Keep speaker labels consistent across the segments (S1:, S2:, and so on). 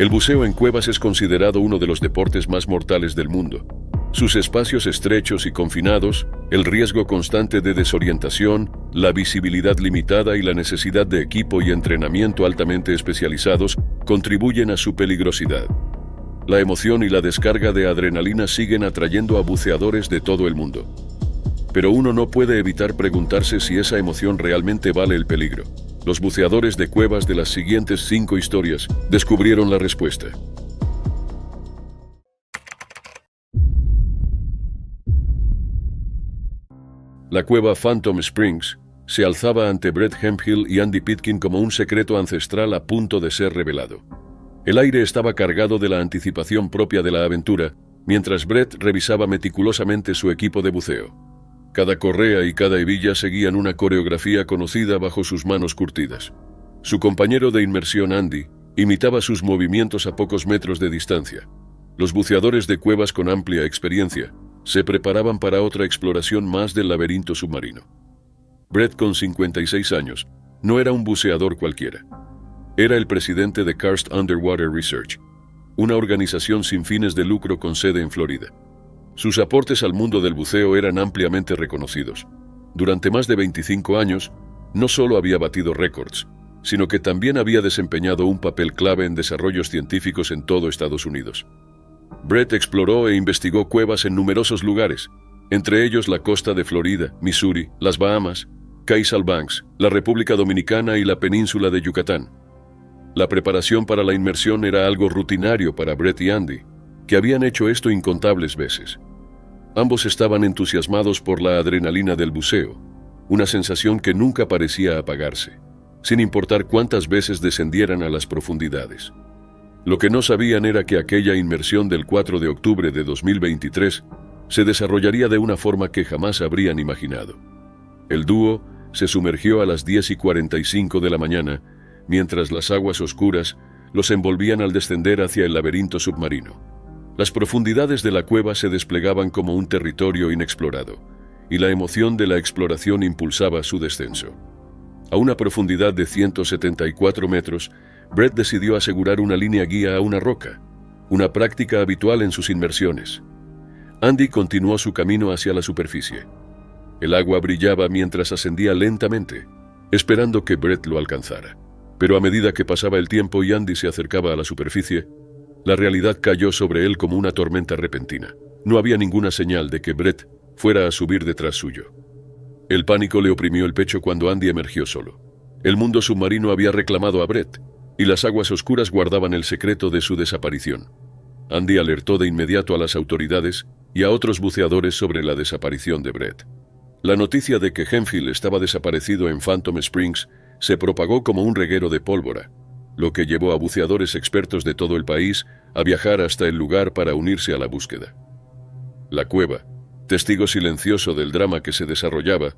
S1: El buceo en cuevas es considerado uno de los deportes más mortales del mundo. Sus espacios estrechos y confinados, el riesgo constante de desorientación, la visibilidad limitada y la necesidad de equipo y entrenamiento altamente especializados contribuyen a su peligrosidad. La emoción y la descarga de adrenalina siguen atrayendo a buceadores de todo el mundo. Pero uno no puede evitar preguntarse si esa emoción realmente vale el peligro. Los buceadores de cuevas de las siguientes 5 historias descubrieron la respuesta. La cueva Phantom Springs se alzaba ante Brett Hemphill y Andy Pitkin como un secreto ancestral a punto de ser revelado. El aire estaba cargado de la anticipación propia de la aventura, mientras Brett revisaba meticulosamente su equipo de buceo. Cada correa y cada hebilla seguían una coreografía conocida bajo sus manos curtidas. Su compañero de inmersión, Andy, imitaba sus movimientos a pocos metros de distancia. Los buceadores de cuevas con amplia experiencia se preparaban para otra exploración más del laberinto submarino. Brett, con 56 años, no era un buceador cualquiera. Era el presidente de Karst Underwater Research, una organización sin fines de lucro con sede en Florida. Sus aportes al mundo del buceo eran ampliamente reconocidos. Durante más de 25 años, no solo había batido récords, sino que también había desempeñado un papel clave en desarrollos científicos en todo Estados Unidos. Brett exploró e investigó cuevas en numerosos lugares, entre ellos la costa de Florida, Missouri, las Bahamas, Castle Banks, la República Dominicana y la península de Yucatán. La preparación para la inmersión era algo rutinario para Brett y Andy, que habían hecho esto incontables veces. Ambos estaban entusiasmados por la adrenalina del buceo, una sensación que nunca parecía apagarse, sin importar cuántas veces descendieran a las profundidades. Lo que no sabían era que aquella inmersión del 4 de octubre de 2023 se desarrollaría de una forma que jamás habrían imaginado. El dúo se sumergió a las 10:45 de la mañana, mientras las aguas oscuras los envolvían al descender hacia el laberinto submarino. Las profundidades de la cueva se desplegaban como un territorio inexplorado, y la emoción de la exploración impulsaba su descenso. A una profundidad de 174 metros, Brett decidió asegurar una línea guía a una roca, una práctica habitual en sus inmersiones. Andy continuó su camino hacia la superficie. El agua brillaba mientras ascendía lentamente, esperando que Brett lo alcanzara. Pero a medida que pasaba el tiempo y Andy se acercaba a la superficie, la realidad cayó sobre él como una tormenta repentina. No había ninguna señal de que Brett fuera a subir detrás suyo. El pánico le oprimió el pecho cuando Andy emergió solo. El mundo submarino había reclamado a Brett, y las aguas oscuras guardaban el secreto de su desaparición. Andy alertó de inmediato a las autoridades y a otros buceadores sobre la desaparición de Brett. La noticia de que Hemphill estaba desaparecido en Phantom Springs se propagó como un reguero de pólvora, lo que llevó a buceadores expertos de todo el país a viajar hasta el lugar para unirse a la búsqueda. La cueva, testigo silencioso del drama que se desarrollaba,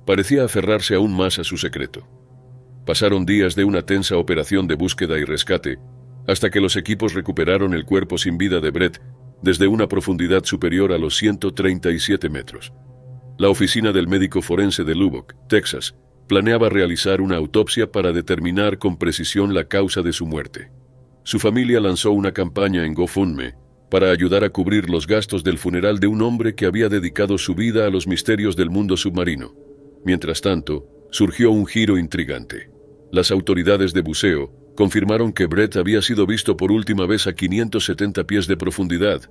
S1: parecía aferrarse aún más a su secreto. Pasaron días de una tensa operación de búsqueda y rescate, hasta que los equipos recuperaron el cuerpo sin vida de Brett desde una profundidad superior a los 137 metros. La oficina del médico forense de Lubbock, Texas, planeaba realizar una autopsia para determinar con precisión la causa de su muerte. Su familia lanzó una campaña en GoFundMe para ayudar a cubrir los gastos del funeral de un hombre que había dedicado su vida a los misterios del mundo submarino. Mientras tanto, surgió un giro intrigante. Las autoridades de buceo confirmaron que Brett había sido visto por última vez a 570 pies de profundidad,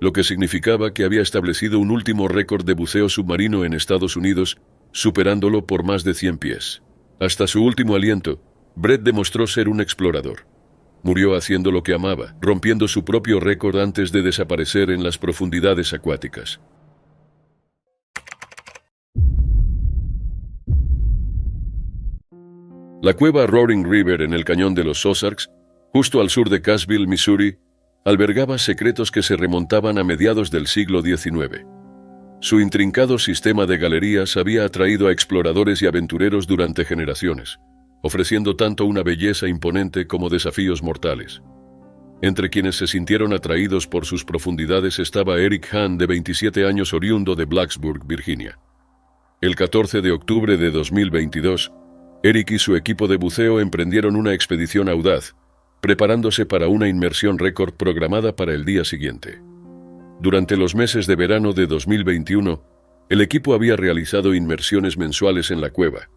S1: lo que significaba que había establecido un último récord de buceo submarino en Estados Unidos, superándolo por más de 100 pies. Hasta su último aliento, Brett demostró ser un explorador. Murió haciendo lo que amaba, rompiendo su propio récord antes de desaparecer en las profundidades acuáticas. La cueva Roaring River en el cañón de los Ozarks, justo al sur de Cassville, Missouri, albergaba secretos que se remontaban a mediados del siglo XIX. Su intrincado sistema de galerías había atraído a exploradores y aventureros durante generaciones, ofreciendo tanto una belleza imponente como desafíos mortales. Entre quienes se sintieron atraídos por sus profundidades estaba Eric Hahn, de 27 años, oriundo de Blacksburg, Virginia. El 14 de octubre de 2022, Eric y su equipo de buceo emprendieron una expedición audaz, preparándose para una inmersión récord programada para el día siguiente. Durante los meses de verano de 2021, el equipo había realizado inmersiones mensuales en la cueva,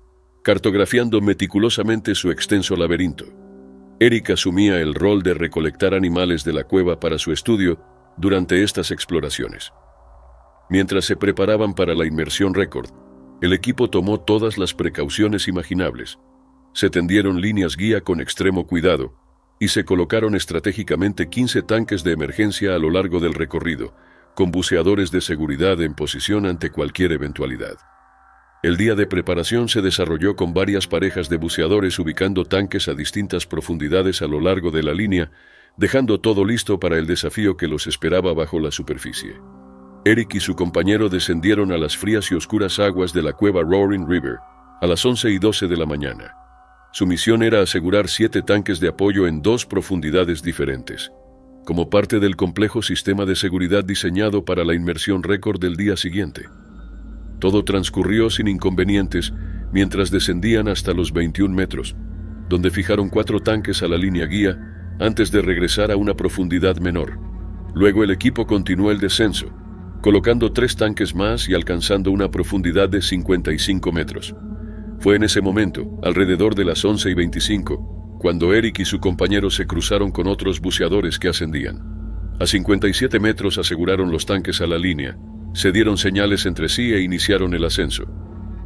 S1: cartografiando meticulosamente su extenso laberinto. Eric asumía el rol de recolectar animales de la cueva para su estudio durante estas exploraciones. Mientras se preparaban para la inmersión récord, el equipo tomó todas las precauciones imaginables. Se tendieron líneas guía con extremo cuidado y se colocaron estratégicamente 15 tanques de emergencia a lo largo del recorrido, con buceadores de seguridad en posición ante cualquier eventualidad. El día de preparación se desarrolló con varias parejas de buceadores ubicando tanques a distintas profundidades a lo largo de la línea, dejando todo listo para el desafío que los esperaba bajo la superficie. Eric y su compañero descendieron a las frías y oscuras aguas de la cueva Roaring River a las 11:12 de la mañana. Su misión era asegurar 7 tanques de apoyo en 2 profundidades diferentes, como parte del complejo sistema de seguridad diseñado para la inmersión récord del día siguiente. Todo transcurrió sin inconvenientes mientras descendían hasta los 21 metros, donde fijaron 4 tanques a la línea guía antes de regresar a una profundidad menor. Luego el equipo continuó el descenso, colocando 3 tanques más y alcanzando una profundidad de 55 metros. Fue en ese momento, alrededor de las 11:25, cuando Eric y su compañero se cruzaron con otros buceadores que ascendían. A 57 metros aseguraron los tanques a la línea, se dieron señales entre sí e iniciaron el ascenso.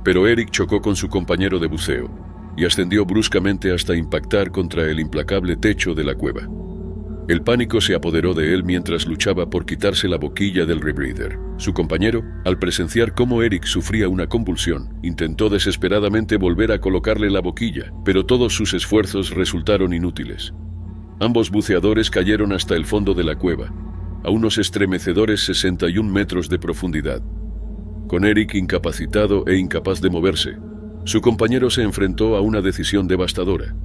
S1: Pero Eric chocó con su compañero de buceo y ascendió bruscamente hasta impactar contra el implacable techo de la cueva. El pánico se apoderó de él mientras luchaba por quitarse la boquilla del rebreather. Su compañero, al presenciar cómo Eric sufría una convulsión, intentó desesperadamente volver a colocarle la boquilla, pero todos sus esfuerzos resultaron inútiles. Ambos buceadores cayeron hasta el fondo de la cueva, a unos estremecedores 61 metros de profundidad. Con Eric incapacitado e incapaz de moverse, su compañero se enfrentó a una decisión devastadora.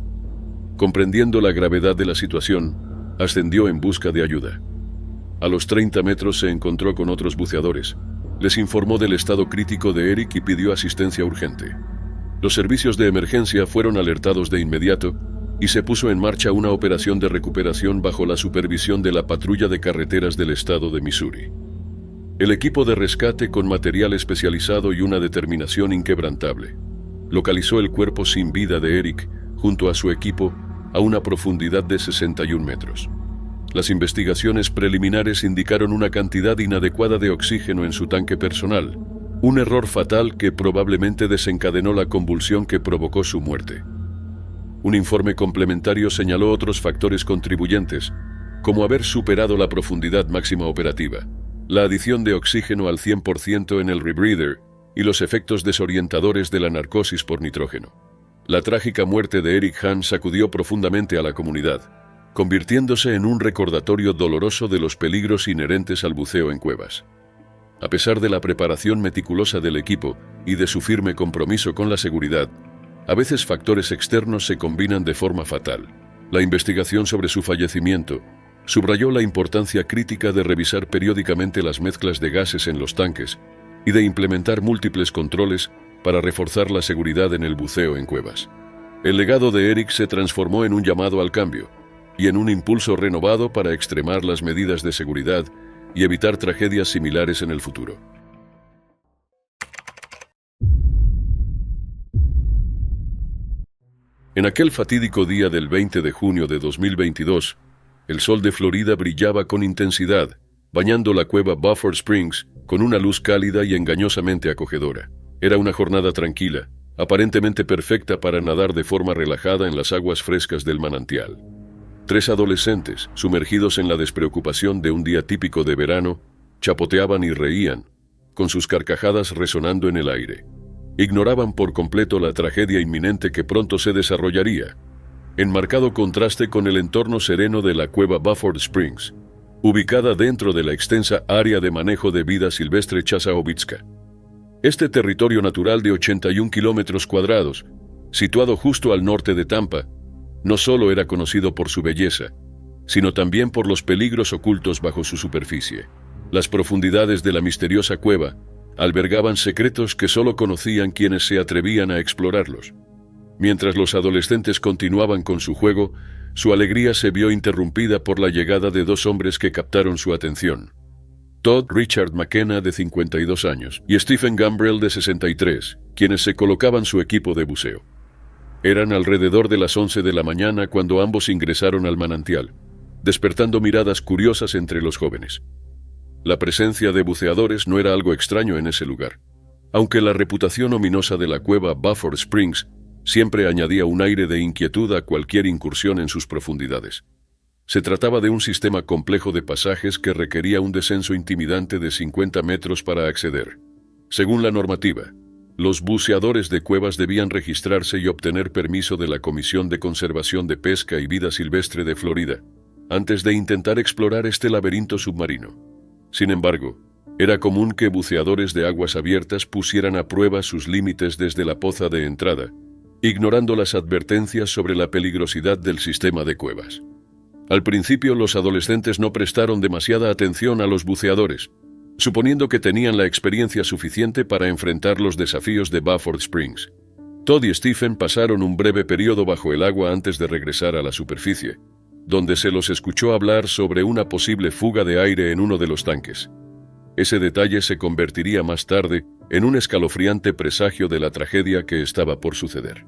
S1: Comprendiendo la gravedad de la situación, ascendió en busca de ayuda. A los 30 metros se encontró con otros buceadores. Les informó del estado crítico de Eric y pidió asistencia urgente. Los servicios de emergencia fueron alertados de inmediato y se puso en marcha una operación de recuperación bajo la supervisión de la Patrulla de Carreteras del estado de Missouri. El equipo de rescate, con material especializado y una determinación inquebrantable, localizó el cuerpo sin vida de Eric junto a su equipo a una profundidad de 61 metros. Las investigaciones preliminares indicaron una cantidad inadecuada de oxígeno en su tanque personal, un error fatal que probablemente desencadenó la convulsión que provocó su muerte. Un informe complementario señaló otros factores contribuyentes, como haber superado la profundidad máxima operativa, la adición de oxígeno al 100% en el rebreather y los efectos desorientadores de la narcosis por nitrógeno. La trágica muerte de Eric Hahn sacudió profundamente a la comunidad, convirtiéndose en un recordatorio doloroso de los peligros inherentes al buceo en cuevas. A pesar de la preparación meticulosa del equipo y de su firme compromiso con la seguridad, a veces factores externos se combinan de forma fatal. La investigación sobre su fallecimiento subrayó la importancia crítica de revisar periódicamente las mezclas de gases en los tanques y de implementar múltiples controles para reforzar la seguridad en el buceo en cuevas. El legado de Eric se transformó en un llamado al cambio y en un impulso renovado para extremar las medidas de seguridad y evitar tragedias similares en el futuro. En aquel fatídico día del 20 de junio de 2022, el sol de Florida brillaba con intensidad, bañando la cueva Buford Springs con una luz cálida y engañosamente acogedora. Era una jornada tranquila, aparentemente perfecta para nadar de forma relajada en las aguas frescas del manantial. 3 adolescentes, sumergidos en la despreocupación de un día típico de verano, chapoteaban y reían, con sus carcajadas resonando en el aire. Ignoraban por completo la tragedia inminente que pronto se desarrollaría, en marcado contraste con el entorno sereno de la cueva Buford Springs, ubicada dentro de la extensa área de manejo de vida silvestre Chassahowitzka. Este territorio natural de 81 kilómetros cuadrados, situado justo al norte de Tampa, no solo era conocido por su belleza, sino también por los peligros ocultos bajo su superficie. Las profundidades de la misteriosa cueva albergaban secretos que solo conocían quienes se atrevían a explorarlos. Mientras los adolescentes continuaban con su juego, Su alegría se vio interrumpida por la llegada de dos hombres que captaron su atención. Todd Richard McKenna, de 52 años, y Stephen Gambrell, de 63, quienes se colocaban su equipo de buceo. Eran alrededor de las 11 de la mañana cuando ambos ingresaron al manantial, despertando miradas curiosas entre los jóvenes. La presencia de buceadores no era algo extraño en ese lugar, aunque la reputación ominosa de la cueva Buford Springs siempre añadía un aire de inquietud a cualquier incursión en sus profundidades. Se trataba de un sistema complejo de pasajes que requería un descenso intimidante de 50 metros para acceder. Según la normativa, los buceadores de cuevas debían registrarse y obtener permiso de la Comisión de Conservación de Pesca y Vida Silvestre de Florida, antes de intentar explorar este laberinto submarino. Sin embargo, era común que buceadores de aguas abiertas pusieran a prueba sus límites desde la poza de entrada, ignorando las advertencias sobre la peligrosidad del sistema de cuevas. Al principio, los adolescentes no prestaron demasiada atención a los buceadores, suponiendo que tenían la experiencia suficiente para enfrentar los desafíos de Buford Springs. Todd y Stephen pasaron un breve periodo bajo el agua antes de regresar a la superficie, donde se los escuchó hablar sobre una posible fuga de aire en uno de los tanques. Ese detalle se convertiría más tarde en un escalofriante presagio de la tragedia que estaba por suceder.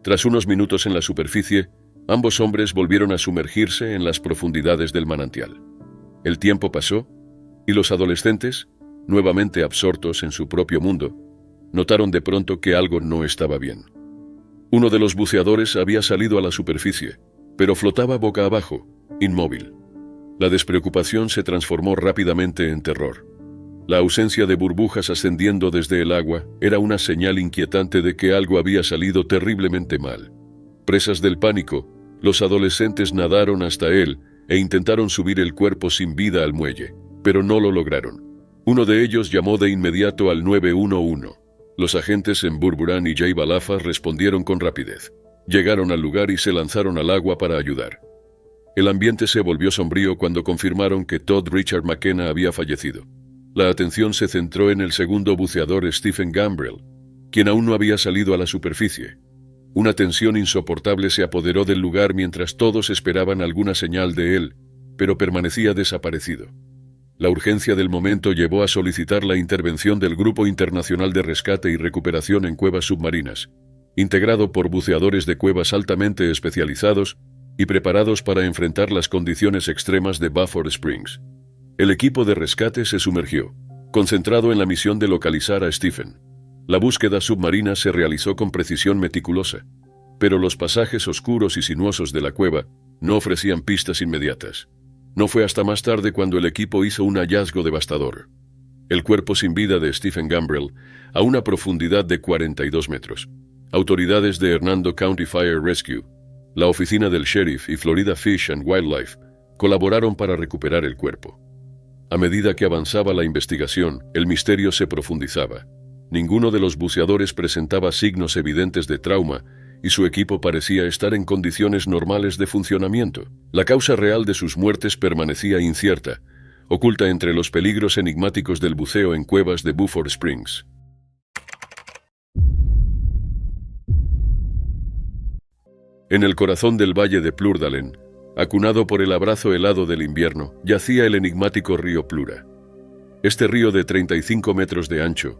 S1: Tras unos minutos en la superficie, ambos hombres volvieron a sumergirse en las profundidades del manantial. El tiempo pasó, y los adolescentes, nuevamente absortos en su propio mundo, notaron de pronto que algo no estaba bien. Uno de los buceadores había salido a la superficie, pero flotaba boca abajo, inmóvil. La despreocupación se transformó rápidamente en terror. La ausencia de burbujas ascendiendo desde el agua era una señal inquietante de que algo había salido terriblemente mal. Presas del pánico, los adolescentes nadaron hasta él e intentaron subir el cuerpo sin vida al muelle, pero no lo lograron. Uno de ellos llamó de inmediato al 911. Los agentes en Burburán y Jay Balafa respondieron con rapidez. Llegaron al lugar y se lanzaron al agua para ayudar. El ambiente se volvió sombrío cuando confirmaron que Todd Richard McKenna había fallecido. La atención se centró en el segundo buceador Stephen Gambrell, quien aún no había salido a la superficie. Una tensión insoportable se apoderó del lugar mientras todos esperaban alguna señal de él, pero permanecía desaparecido. La urgencia del momento llevó a solicitar la intervención del Grupo Internacional de Rescate y Recuperación en Cuevas Submarinas, integrado por buceadores de cuevas altamente especializados y preparados para enfrentar las condiciones extremas de Buford Springs. El equipo de rescate se sumergió, concentrado en la misión de localizar a Stephen. La búsqueda submarina se realizó con precisión meticulosa, pero los pasajes oscuros y sinuosos de la cueva no ofrecían pistas inmediatas. No fue hasta más tarde cuando el equipo hizo un hallazgo devastador. El cuerpo sin vida de Stephen Gambrell a una profundidad de 42 metros. Autoridades de Hernando County Fire Rescue, la oficina del sheriff y Florida Fish and Wildlife colaboraron para recuperar el cuerpo. A medida que avanzaba la investigación, el misterio se profundizaba. Ninguno de los buceadores presentaba signos evidentes de trauma y su equipo parecía estar en condiciones normales de funcionamiento. La causa real de sus muertes permanecía incierta, oculta entre los peligros enigmáticos del buceo en cuevas de Buford Springs. En el corazón del valle de Plurdalen, acunado por el abrazo helado del invierno, yacía el enigmático río Plura. Este río de 35 metros de ancho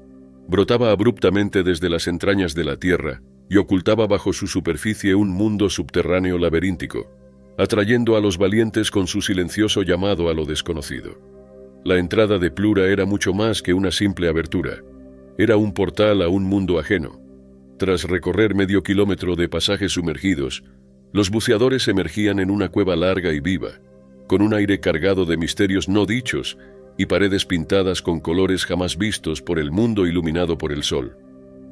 S1: brotaba abruptamente desde las entrañas de la tierra y ocultaba bajo su superficie un mundo subterráneo laberíntico, atrayendo a los valientes con su silencioso llamado a lo desconocido. La entrada de Plura era mucho más que una simple abertura. Era un portal a un mundo ajeno. Tras recorrer medio kilómetro de pasajes sumergidos, los buceadores emergían en una cueva larga y viva, con un aire cargado de misterios no dichos y paredes pintadas con colores jamás vistos por el mundo iluminado por el sol.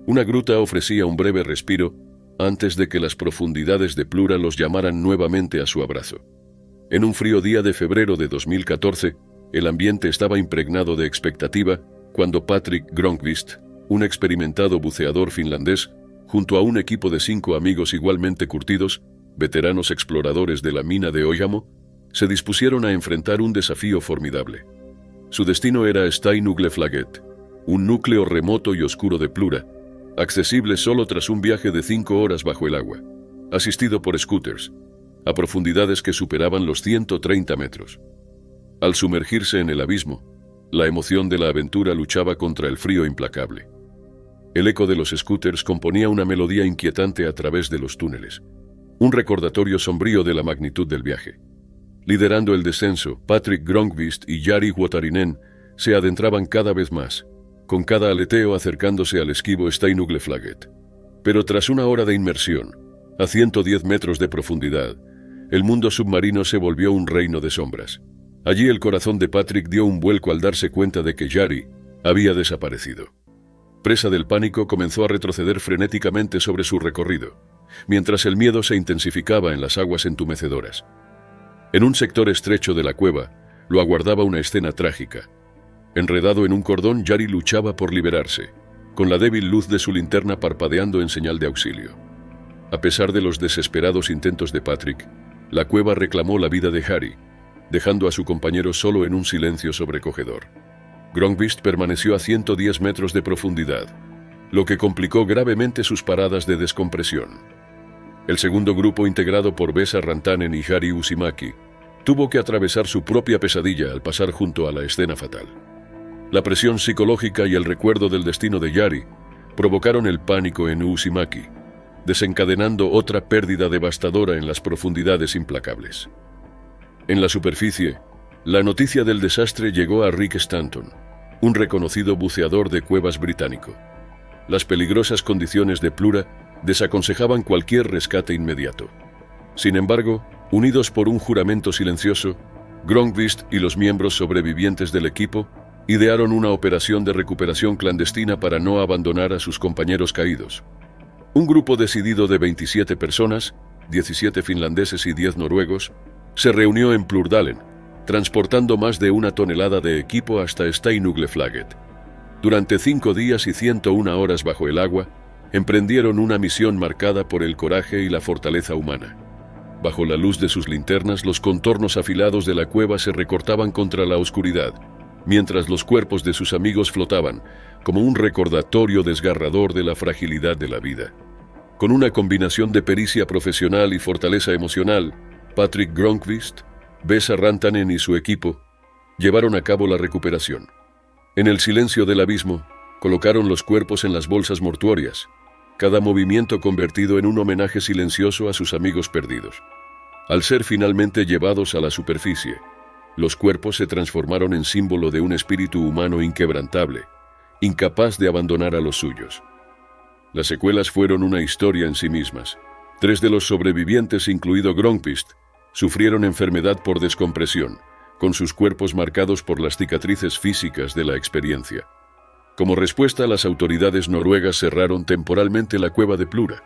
S1: Una gruta ofrecía un breve respiro antes de que las profundidades de Plura los llamaran nuevamente a su abrazo. En un frío día de febrero de 2014, el ambiente estaba impregnado de expectativa cuando Patrick Gronqvist, un experimentado buceador finlandés, junto a un equipo de 5 amigos igualmente curtidos, veteranos exploradores de la mina de Ojamo, se dispusieron a enfrentar un desafío formidable. Su destino era Steinugleflaget, un núcleo remoto y oscuro de Plura, accesible solo tras un viaje de 5 horas bajo el agua, asistido por scooters. a profundidades que superaban los 130 metros. Al sumergirse en el abismo, la emoción de la aventura luchaba contra el frío implacable. El eco de los scooters componía una melodía inquietante a través de los túneles, un recordatorio sombrío de la magnitud del viaje. Liderando el descenso, Patrick Grönqvist y Jari Huotarinen se adentraban cada vez más, con cada aleteo acercándose al esquivo Steinugleflaget. Pero tras una hora de inmersión, a 110 metros de profundidad, el mundo submarino se volvió un reino de sombras. Allí el corazón de Patrick dio un vuelco al darse cuenta de que Jari había desaparecido. Presa del pánico, comenzó a retroceder frenéticamente sobre su recorrido, mientras el miedo se intensificaba en las aguas entumecedoras. En un sector estrecho de la cueva, lo aguardaba una escena trágica. Enredado en un cordón, Jari luchaba por liberarse, con la débil luz de su linterna parpadeando en señal de auxilio. A pesar de los desesperados intentos de Patrick, la cueva reclamó la vida de Jari, dejando a su compañero solo en un silencio sobrecogedor. Grönqvist permaneció a 110 metros de profundidad, lo que complicó gravemente sus paradas de descompresión. El segundo grupo, integrado por Vesa Rantanen y Jari Uusimaki, tuvo que atravesar su propia pesadilla al pasar junto a la escena fatal. La presión psicológica y el recuerdo del destino de Jari provocaron el pánico en Uusimaki, desencadenando otra pérdida devastadora en las profundidades implacables. En la superficie, la noticia del desastre llegó a Rick Stanton, un reconocido buceador de cuevas británico. Las peligrosas condiciones de Plura desaconsejaban cualquier rescate inmediato. Sin embargo, unidos por un juramento silencioso, Grönqvist y los miembros sobrevivientes del equipo idearon una operación de recuperación clandestina para no abandonar a sus compañeros caídos. Un grupo decidido de 27 personas, 17 finlandeses y 10 noruegos, se reunió en Plurdalen, transportando más de 1 tonelada de equipo hasta Steinugleflaget. Durante 5 días y 101 horas bajo el agua, emprendieron una misión marcada por el coraje y la fortaleza humana. Bajo la luz de sus linternas, los contornos afilados de la cueva se recortaban contra la oscuridad, mientras los cuerpos de sus amigos flotaban, como un recordatorio desgarrador de la fragilidad de la vida. Con una combinación de pericia profesional y fortaleza emocional, Patrick Grönqvist, Vesa Rantanen y su equipo llevaron a cabo la recuperación. En el silencio del abismo, colocaron los cuerpos en las bolsas mortuorias, cada movimiento convertido en un homenaje silencioso a sus amigos perdidos. Al ser finalmente llevados a la superficie, los cuerpos se transformaron en símbolo de un espíritu humano inquebrantable, incapaz de abandonar a los suyos. Las secuelas fueron una historia en sí mismas. 3 de los sobrevivientes, incluido Grönqvist, sufrieron enfermedad por descompresión, con sus cuerpos marcados por las cicatrices físicas de la experiencia. Como respuesta, las autoridades noruegas cerraron temporalmente la cueva de Plura,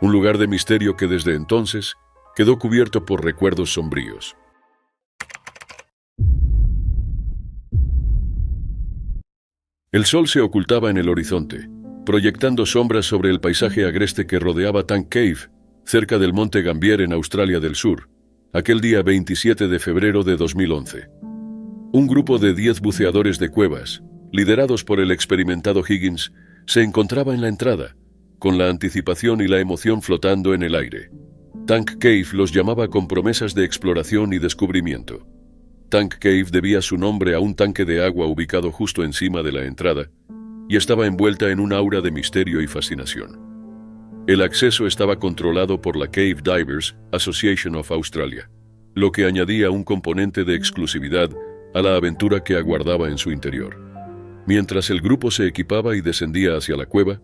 S1: un lugar de misterio que desde entonces quedó cubierto por recuerdos sombríos. El sol se ocultaba en el horizonte, proyectando sombras sobre el paisaje agreste que rodeaba Tank Cave, cerca del monte Gambier en Australia del Sur, aquel día 27 de febrero de 2011. Un grupo de 10 buceadores de cuevas, liderados por el experimentado Higgins, se encontraba en la entrada, con la anticipación y la emoción flotando en el aire. Tank Cave los llamaba con promesas de exploración y descubrimiento. Tank Cave debía su nombre a un tanque de agua ubicado justo encima de la entrada y estaba envuelta en un aura de misterio y fascinación. El acceso estaba controlado por la Cave Divers Association of Australia, lo que añadía un componente de exclusividad a la aventura que aguardaba en su interior. Mientras el grupo se equipaba y descendía hacia la cueva,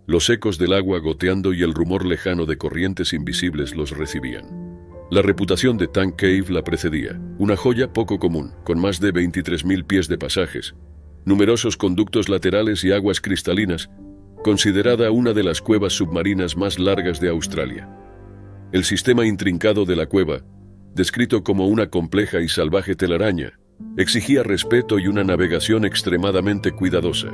S1: los ecos del agua goteando y el rumor lejano de corrientes invisibles los recibían. La reputación de Tank Cave la precedía, una joya poco común, con más de 23.000 pies de pasajes, numerosos conductos laterales y aguas cristalinas, considerada una de las cuevas submarinas más largas de Australia. El sistema intrincado de la cueva, descrito como una compleja y salvaje telaraña, exigía respeto y una navegación extremadamente cuidadosa.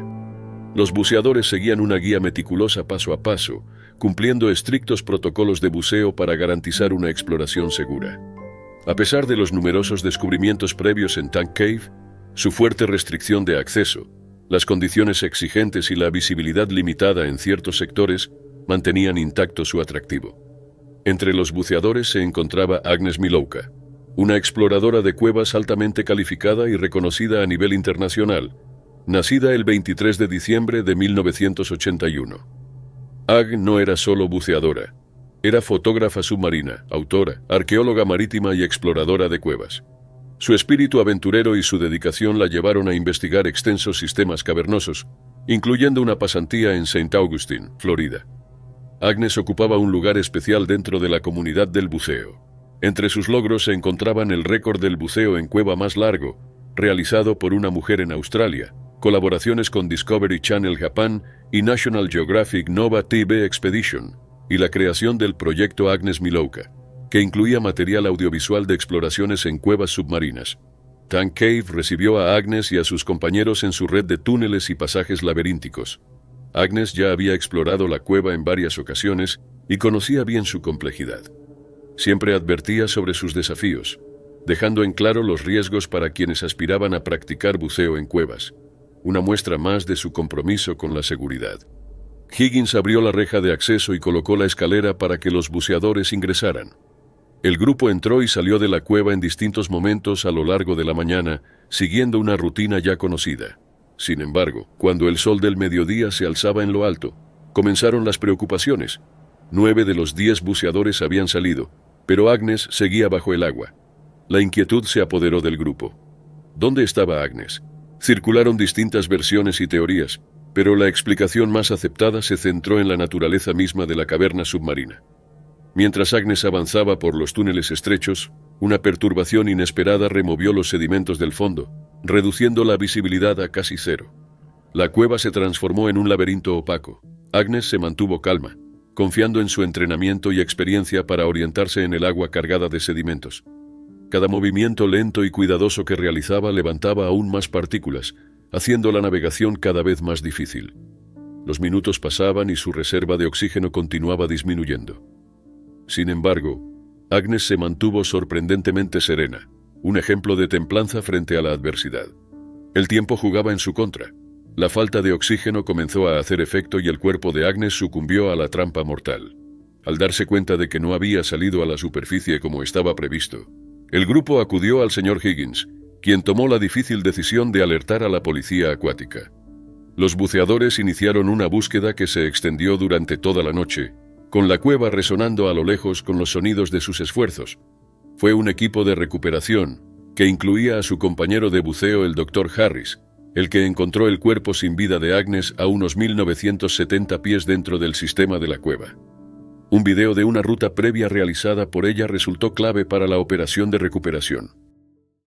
S1: Los buceadores seguían una guía meticulosa paso a paso, cumpliendo estrictos protocolos de buceo para garantizar una exploración segura. A pesar de los numerosos descubrimientos previos en Tank Cave, su fuerte restricción de acceso, las condiciones exigentes y la visibilidad limitada en ciertos sectores mantenían intacto su atractivo. Entre los buceadores se encontraba Agnes Milouka, una exploradora de cuevas altamente calificada y reconocida a nivel internacional, nacida el 23 de diciembre de 1981. Ag no era solo buceadora, era fotógrafa submarina, autora, arqueóloga marítima y exploradora de cuevas. Su espíritu aventurero y su dedicación la llevaron a investigar extensos sistemas cavernosos, incluyendo una pasantía en St. Augustine, Florida. Agnes ocupaba un lugar especial dentro de la comunidad del buceo. Entre sus logros se encontraban el récord del buceo en cueva más largo, realizado por una mujer en Australia, colaboraciones con Discovery Channel Japan y National Geographic Nova TV Expedition, y la creación del proyecto Agnes Milouka, que incluía material audiovisual de exploraciones en cuevas submarinas. Tank Cave recibió a Agnes y a sus compañeros en su red de túneles y pasajes laberínticos. Agnes ya había explorado la cueva en varias ocasiones y conocía bien su complejidad. Siempre advertía sobre sus desafíos, dejando en claro los riesgos para quienes aspiraban a practicar buceo en cuevas, una muestra más de su compromiso con la seguridad. Higgins abrió la reja de acceso y colocó la escalera para que los buceadores ingresaran. El grupo entró y salió de la cueva en distintos momentos a lo largo de la mañana, siguiendo una rutina ya conocida. Sin embargo, cuando el sol del mediodía se alzaba en lo alto, comenzaron las preocupaciones. 9 de los 10 buceadores habían salido, pero Agnes seguía bajo el agua. La inquietud se apoderó del grupo. ¿Dónde estaba Agnes? Circularon distintas versiones y teorías, pero la explicación más aceptada se centró en la naturaleza misma de la caverna submarina. Mientras Agnes avanzaba por los túneles estrechos, una perturbación inesperada removió los sedimentos del fondo, reduciendo la visibilidad a casi cero. La cueva se transformó en un laberinto opaco. Agnes se mantuvo calma, confiando en su entrenamiento y experiencia para orientarse en el agua cargada de sedimentos. Cada movimiento lento y cuidadoso que realizaba levantaba aún más partículas, haciendo la navegación cada vez más difícil. Los minutos pasaban y su reserva de oxígeno continuaba disminuyendo. Sin embargo, Agnes se mantuvo sorprendentemente serena, un ejemplo de templanza frente a la adversidad. El tiempo jugaba en su contra. La falta de oxígeno comenzó a hacer efecto y el cuerpo de Agnes sucumbió a la trampa mortal. Al darse cuenta de que no había salido a la superficie como estaba previsto, el grupo acudió al señor Higgins, quien tomó la difícil decisión de alertar a la policía acuática. Los buceadores iniciaron una búsqueda que se extendió durante toda la noche, con la cueva resonando a lo lejos con los sonidos de sus esfuerzos. Fue un equipo de recuperación, que incluía a su compañero de buceo el Dr. Harris, el que encontró el cuerpo sin vida de Agnes a unos 1970 pies dentro del sistema de la cueva. Un video de una ruta previa realizada por ella resultó clave para la operación de recuperación.